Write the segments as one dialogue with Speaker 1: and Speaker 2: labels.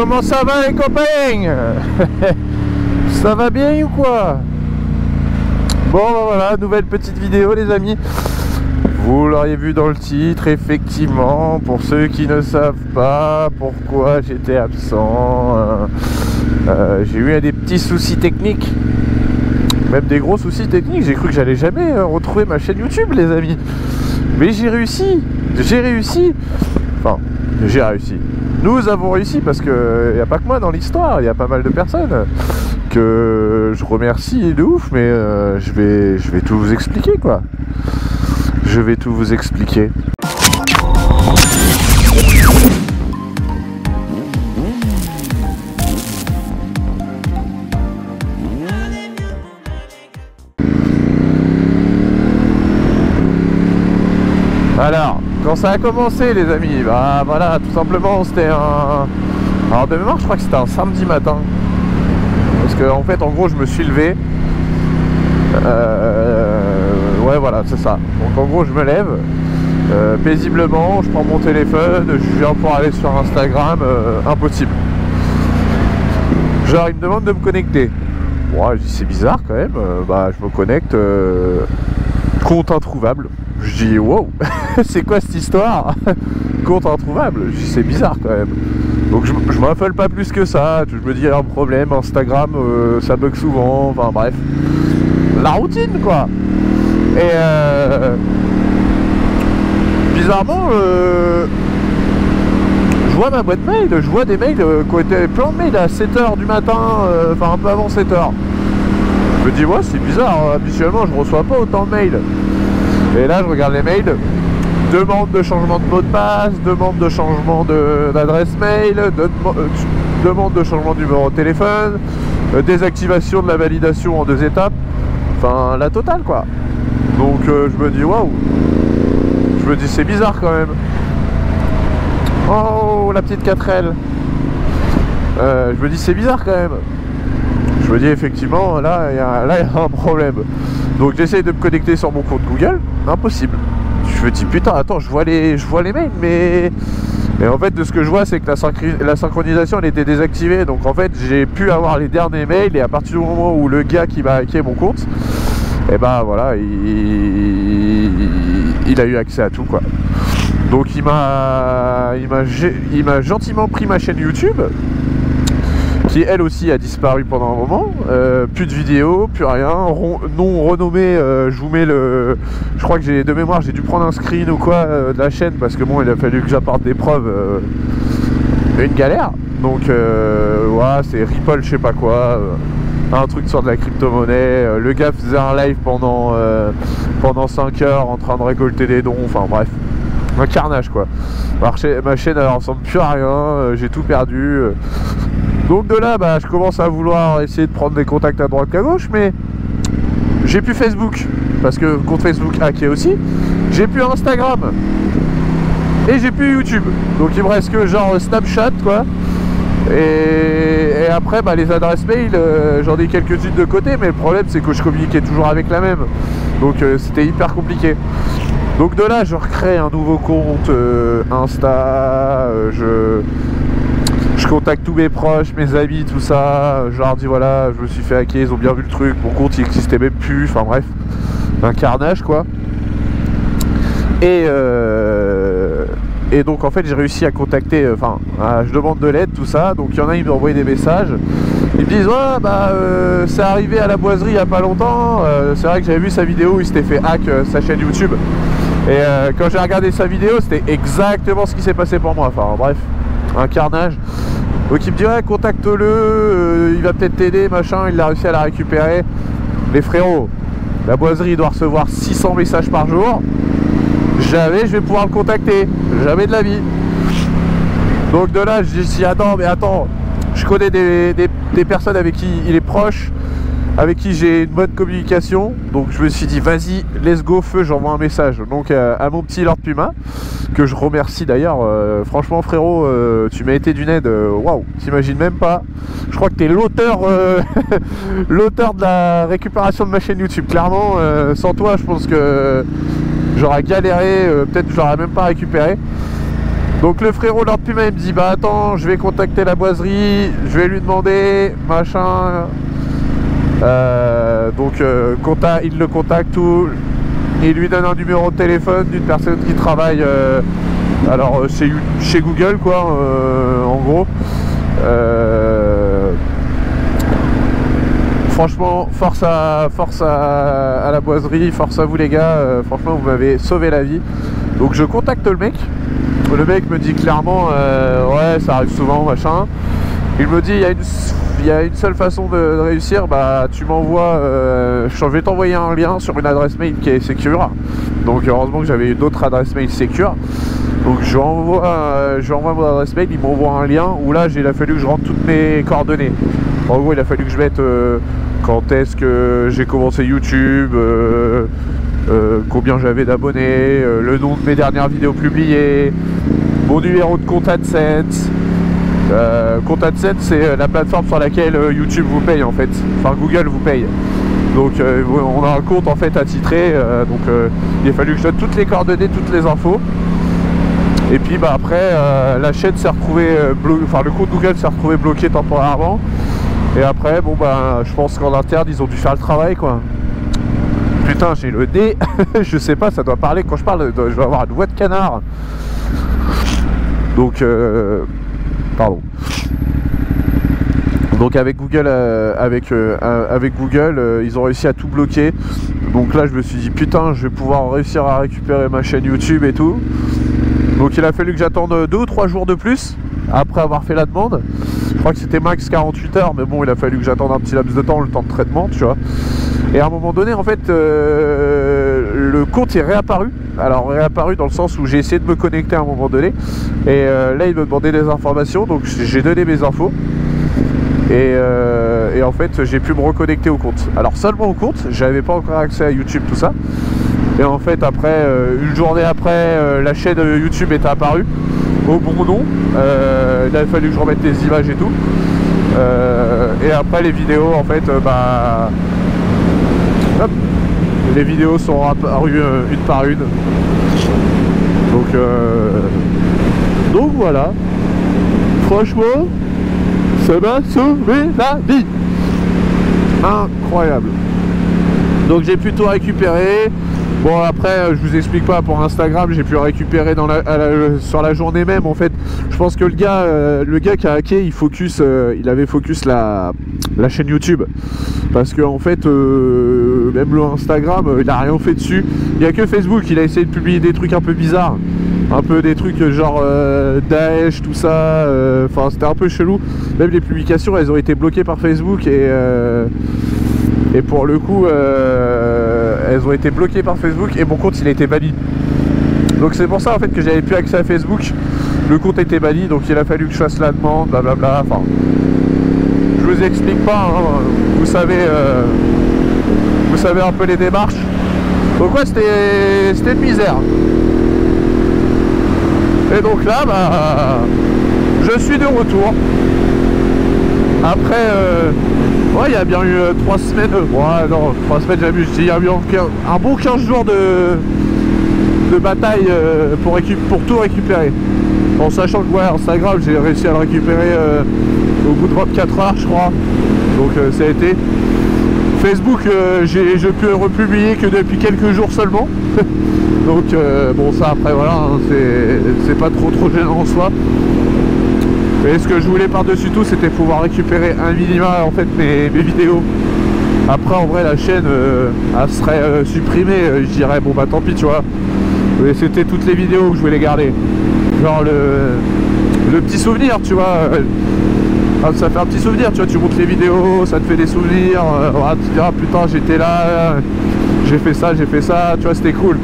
Speaker 1: Comment ça va les copains? Ça va bien ou quoi? Bon ben voilà, nouvelle petite vidéo les amis. Vous l'auriez vu dans le titre, effectivement, pour ceux qui ne savent pas pourquoi j'étais absent, j'ai eu des petits soucis techniques, même des gros soucis techniques. J'ai cru que j'allais jamais retrouver ma chaîne YouTube les amis, mais j'ai réussi, enfin j'ai réussi. Nous avons réussi parce que il n'y a pas que moi dans l'histoire, il y a pas mal de personnes que je remercie de ouf, mais je vais tout vous expliquer quoi. Je vais tout vous expliquer. Alors, quand ça a commencé les amis, bah voilà, tout simplement c'était un... Alors de mémoire je crois que c'était un samedi matin. Parce que en fait en gros je me suis levé. Ouais voilà c'est ça. Donc en gros je me lève paisiblement, je prends mon téléphone, je viens pour aller sur Instagram, impossible. Genre il me demande de me connecter. Bon je dis c'est bizarre quand même, bah je me connecte, compte introuvable. Je dis wow, c'est quoi cette histoire? Compte introuvable, je dis c'est bizarre quand même. Donc je m'affole pas plus que ça, je me dis il y a un problème, Instagram ça bug souvent, enfin bref. La routine quoi. Et bizarrement je vois ma boîte mail, je vois des mails qui ont été plein de mails à 7h du matin, enfin un peu avant 7h. Je me dis ouais c'est bizarre, habituellement je reçois pas autant de mails. Et là je regarde les mails, demande de changement de mot de passe, demande de changement d'adresse mail, demande de changement de numéro de téléphone, désactivation de la validation en 2 étapes, enfin la totale quoi. Donc je me dis waouh, je me dis c'est bizarre quand même. Oh la petite 4L, je me dis c'est bizarre quand même. Je me dis effectivement là il y a un problème. Donc j'essaye de me connecter sur mon compte Google, impossible. Je me dis putain attends je vois les mails mais en fait de ce que je vois c'est que la synchronisation elle était désactivée, donc en fait j'ai pu avoir les derniers mails et à partir du moment où le gars qui m'a hacké mon compte, et ben voilà il a eu accès à tout quoi. Donc il m'a gentiment pris ma chaîne YouTube qui elle aussi a disparu pendant un moment, plus de vidéos, plus rien, non renommé, je vous mets le... Je crois que j'ai de mémoire, j'ai dû prendre un screen ou quoi de la chaîne parce que bon il a fallu que j'apporte des preuves, une galère, donc ouais c'est Ripple je sais pas quoi, un truc sur de la crypto-monnaie, le gars faisait un live pendant 5 heures en train de récolter des dons, enfin bref. Un carnage quoi. Alors, ma chaîne elle ressemble plus à rien, j'ai tout perdu. Donc de là bah, je commence à vouloir essayer de prendre des contacts à droite à gauche, mais j'ai plus Facebook parce que compte Facebook hacké aussi, j'ai plus Instagram et j'ai plus YouTube, donc il me reste que genre Snapchat quoi. Et après bah, les adresses mail, j'en ai quelques-unes de côté, mais le problème c'est que je communiquais toujours avec la même, donc c'était hyper compliqué. Donc de là je recrée un nouveau compte Insta, je contacte tous mes proches, mes amis, tout ça, je leur dis voilà je me suis fait hacker, ils ont bien vu le truc, mon compte il n'existait même plus, enfin bref, un carnage quoi. Et donc en fait j'ai réussi à contacter, enfin je demande de l'aide, tout ça, donc il y en a ils m'ont envoyé des messages, ils me disent ouais bah c'est arrivé à la boiserie il y a pas longtemps, c'est vrai que j'avais vu sa vidéo où il s'était fait hack sa chaîne YouTube, et quand j'ai regardé sa vidéo c'était exactement ce qui s'est passé pour moi, enfin bref, un carnage. Donc il me dit ouais contacte-le, il va peut-être t'aider machin, il a réussi à la récupérer. Les frérots, la boiserie doit recevoir 600 messages par jour, jamais je vais pouvoir le contacter, jamais de la vie. Donc de là je dis attends mais attends, je connais des personnes avec qui il est proche, avec qui j'ai une bonne communication, donc je me suis dit vas-y let's go feu, j'envoie un message donc à mon petit Lord Puma, que je remercie d'ailleurs, franchement frérot, tu m'as été d'une aide, waouh, t'imagines même pas, je crois que t'es l'auteur l'auteur de la récupération de ma chaîne YouTube, clairement, sans toi je pense que j'aurais galéré, peut-être que je l'aurais même pas récupéré. Donc le frérot Lord Puma il me dit bah attends, je vais contacter la boiserie, je vais lui demander machin. Il le contacte tout, il lui donne un numéro de téléphone d'une personne qui travaille chez Google quoi, en gros. Franchement, force à la boiserie, force à vous les gars, franchement vous m'avez sauvé la vie. Donc je contacte le mec me dit clairement ouais ça arrive souvent machin. Il me dit il y a une seule façon de réussir, bah tu m'envoies, je vais t'envoyer un lien sur une adresse mail qui est secure. Donc heureusement que j'avais d'autres adresses mail secure. Donc je lui envoie mon adresse mail, il m'envoie un lien où là il a fallu que je rentre toutes mes coordonnées. En gros il a fallu que je mette quand est-ce que j'ai commencé YouTube, combien j'avais d'abonnés, le nom de mes dernières vidéos publiées, mon numéro de compte AdSense. Compte AdSense c'est la plateforme sur laquelle YouTube vous paye en fait, enfin Google vous paye. Donc on a un compte en fait attitré, il a fallu que je donne toutes les coordonnées, toutes les infos. Et puis bah après la chaîne s'est retrouvée le compte Google s'est retrouvé bloqué temporairement. Et après bon bah je pense qu'en interne ils ont dû faire le travail quoi. Putain j'ai le nez, je sais pas, ça doit parler quand je parle, je vais avoir une voix de canard. Donc pardon. Donc avec Google, ils ont réussi à tout bloquer. Donc là je me suis dit putain je vais pouvoir réussir à récupérer ma chaîne YouTube et tout. Donc il a fallu que j'attende 2 ou 3 jours de plus après avoir fait la demande. Je crois que c'était max 48 heures, mais bon il a fallu que j'attende un petit laps de temps, le temps de traitement tu vois. Et à un moment donné en fait le compte est réapparu. Alors réapparu dans le sens où j'ai essayé de me connecter à un moment donné. Et là il me demandait des informations, donc j'ai donné mes infos. Et en fait j'ai pu me reconnecter au compte. Alors seulement au compte, j'avais pas encore accès à YouTube tout ça. Et en fait après, une journée après, la chaîne YouTube est apparue au bon nom. Il a fallu que je remette les images et tout. Et après les vidéos en fait hop, les vidéos sont apparues une par une. Donc voilà. Franchement, ça m'a sauvé la vie. Incroyable. Donc j'ai pu tout récupérer. Bon après je vous explique pas, pour Instagram j'ai pu récupérer sur la journée même en fait. Je pense que le gars qui a hacké il avait focus la chaîne YouTube. Parce que en fait même le Instagram il a rien fait dessus. Il n'y a que Facebook, il a essayé de publier des trucs un peu bizarres. Un peu des trucs genre Daesh, tout ça, enfin c'était un peu chelou. Même les publications elles ont été bloquées par Facebook et pour le coup elles ont été bloquées par Facebook et mon compte il a été banni. Donc c'est pour ça en fait que j'avais plus accès à Facebook. Le compte était banni, donc il a fallu que je fasse la demande, blablabla. Enfin, je vous explique pas, hein. Vous savez un peu les démarches. Donc ouais c'était une misère. Et donc là, je suis de retour. Après, ouais, il y a bien eu 3 semaines. Ouais, non, 3 semaines, j'abuse. Il y a eu un bon 15 jours de bataille pour tout récupérer. En sachant que, ouais, Instagram, j'ai réussi à le récupérer au bout de 24 heures, je crois. Donc, ça a été. Facebook, je peux le republier que depuis quelques jours seulement. Donc bon ça après voilà hein, c'est pas trop gênant en soi. Et ce que je voulais par-dessus tout c'était pouvoir récupérer un minima en fait mes vidéos. Après en vrai la chaîne elle serait supprimée, je dirais bon bah tant pis tu vois. Mais c'était toutes les vidéos que je voulais garder. Genre le petit souvenir tu vois. Ça fait un petit souvenir tu vois, tu montes les vidéos, ça te fait des souvenirs, tu te diras putain j'étais là, j'ai fait ça, tu vois c'était cool.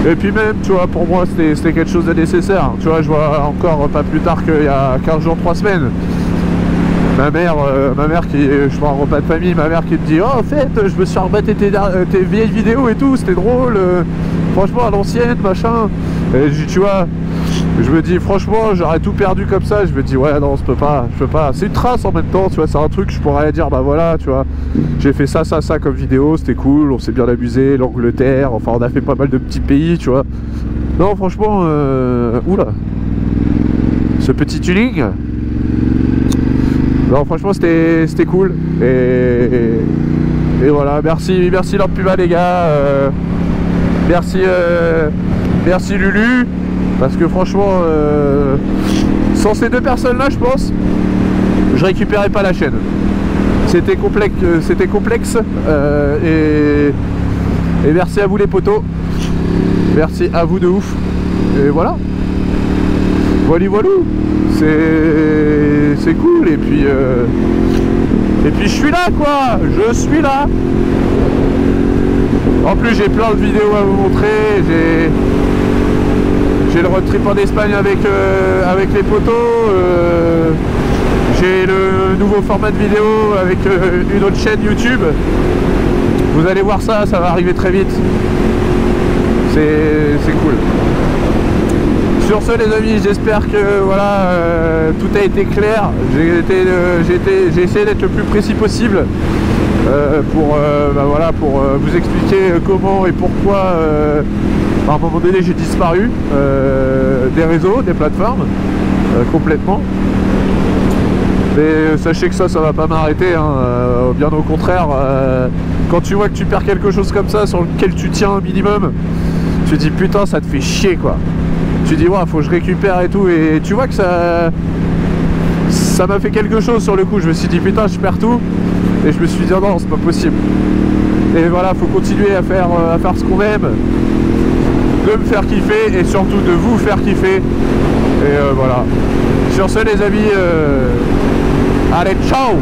Speaker 1: Et puis même, tu vois, pour moi, c'était quelque chose de nécessaire. Tu vois, je vois encore pas plus tard qu'il y a 15 jours, 3 semaines. Ma mère qui, je prends un repas de famille, ma mère qui me dit « Oh, en fait, je me suis rebatté tes vieilles vidéos et tout, c'était drôle. Franchement, à l'ancienne, machin. » Et tu vois, je me dis, franchement, j'aurais tout perdu comme ça. Je me dis, ouais, non, je peux pas. C'est une trace en même temps, tu vois, c'est un truc, je pourrais dire, bah voilà, tu vois, j'ai fait ça comme vidéo, c'était cool, on s'est bien amusé, l'Angleterre, enfin, on a fait pas mal de petits pays, tu vois. Non, franchement, oula, ce petit tuning. Non, franchement, c'était cool. Et voilà, merci Lord Puma, les gars. Merci Lulu. Parce que franchement, sans ces deux personnes-là, je pense, je récupérais pas la chaîne. C'était complexe. Et merci à vous les potos. Merci à vous de ouf. Et voilà. Voilou. C'est cool. Et puis je suis là, quoi. Je suis là. En plus, j'ai plein de vidéos à vous montrer. J'ai le road trip en Espagne avec les potos. J'ai le nouveau format de vidéo avec une autre chaîne YouTube. Vous allez voir ça va arriver très vite. C'est cool. Sur ce, les amis, j'espère que voilà, tout a été clair. J'ai essayé d'être le plus précis possible pour vous expliquer comment et pourquoi à un moment donné j'ai disparu des réseaux, des plateformes complètement. Mais sachez que ça va pas m'arrêter, hein, bien au contraire. Quand tu vois que tu perds quelque chose comme ça sur lequel tu tiens un minimum, tu te dis putain, ça te fait chier, quoi. Tu dis ouais, faut que je récupère et tout, et tu vois que ça m'a fait quelque chose sur le coup. Je me suis dit putain, je perds tout, et je me suis dit non, c'est pas possible. Et voilà, faut continuer à faire ce qu'on aime, de me faire kiffer et surtout de vous faire kiffer. Et voilà. Sur ce, les amis, allez, ciao.